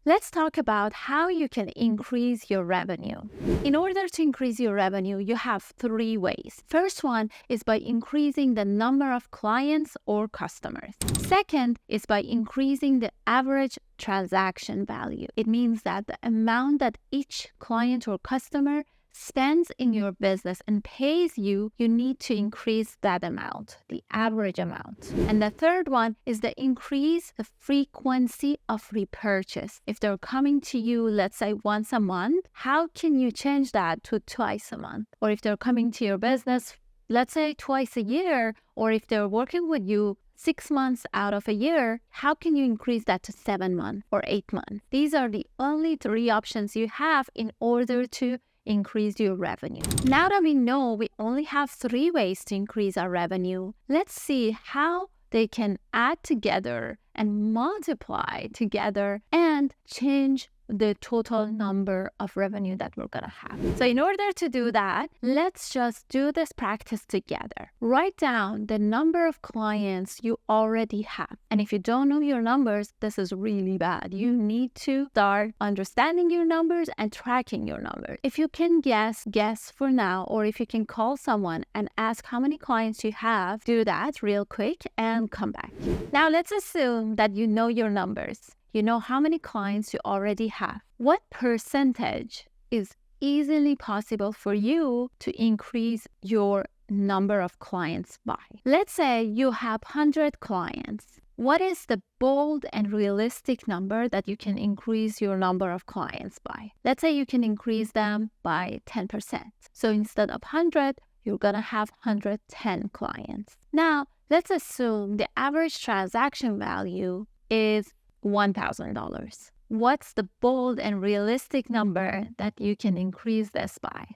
Let's talk about how you can increase your revenue. In order to increase your revenue, you have 3 ways. First one is by increasing the number of clients or customers. Second is by increasing the average transaction value. It means that the amount that each client or customer spends in your business and pays you, you need to increase that amount, the average amount. And the third one is to increase the frequency of repurchase. If they're coming to you, let's say once a month, how can you change that to twice a month? Or if they're coming to your business, let's say twice a year, or if they're working with you 6 months out of a year, how can you increase that to 7 months or 8 months? These are the only 3 options you have in order to increase your revenue. Now that we know we only have 3 ways to increase our revenue, let's see how they can add together and multiply together and change the total number of revenue that we're gonna have. So in order to do that, let's just do this practice together. Write down the number of clients you already have. And if you don't know your numbers, this is really bad. You need to start understanding your numbers and tracking your numbers. If you can guess for now, or if you can call someone and ask how many clients you have, do that real quick and come back. Now let's assume that you know your numbers. You know how many clients you already have. What percentage is easily possible for you to increase your number of clients by? Let's say you have 100 clients. What is the bold and realistic number that you can increase your number of clients by? Let's say you can increase them by 10%. So instead of 100, you're gonna have 110 clients. Now, let's assume the average transaction value is $1,000. What's the bold and realistic number that you can increase this by?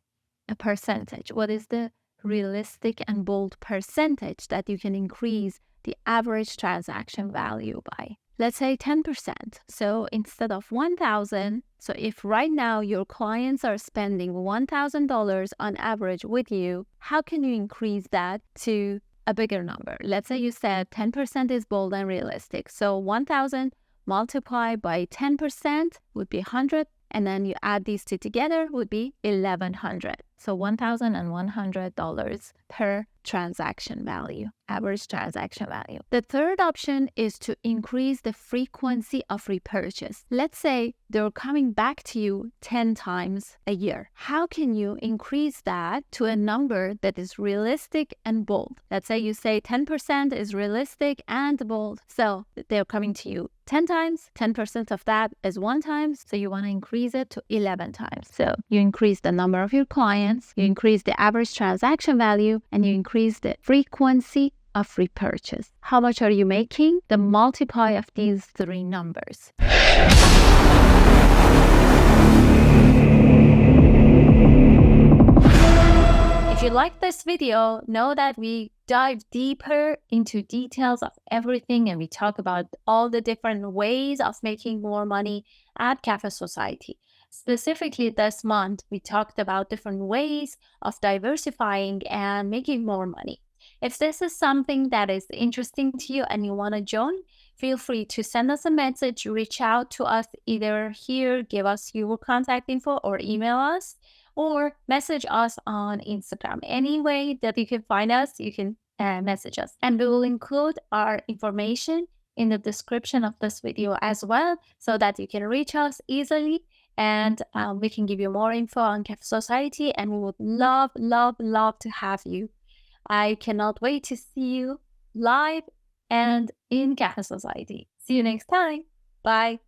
A percentage. What is the realistic and bold percentage that you can increase the average transaction value by? Let's say 10%. So instead of 1,000, so if right now your clients are spending $1,000 on average with you, how can you increase that to a bigger number? Let's say you said 10% is bold and realistic. So 1,000 multiplied by 10% would be 100, and then you add these 2 together would be 1,100. So $1,100 per transaction value, average transaction value. The third option is to increase the frequency of repurchase. Let's say they're coming back to you 10 times a year. How can you increase that to a number that is realistic and bold? Let's say you say 10% is realistic and bold. So they're coming to you 10 times, 10% of that is 1 time. So you want to increase it to 11 times. So you increase the number of your clients, you increase the average transaction value, and you increase the frequency of repurchase. How much are you making? The multiply of these 3 numbers. If you like this video, know that we dive deeper into details of everything, and we talk about all the different ways of making more money at Cafe Society. Specifically this month, we talked about different ways of diversifying and making more money. If this is something that is interesting to you and you want to join, feel free to send us a message, reach out to us either here, give us your contact info, or email us, or message us on Instagram. Any way that you can find us, you can message us. And we will include our information in the description of this video as well, so that you can reach us easily, and we can give you more info on Cafe Society, and we would love to have you. I cannot wait to see you live and in Cafe Society. See you next time. Bye.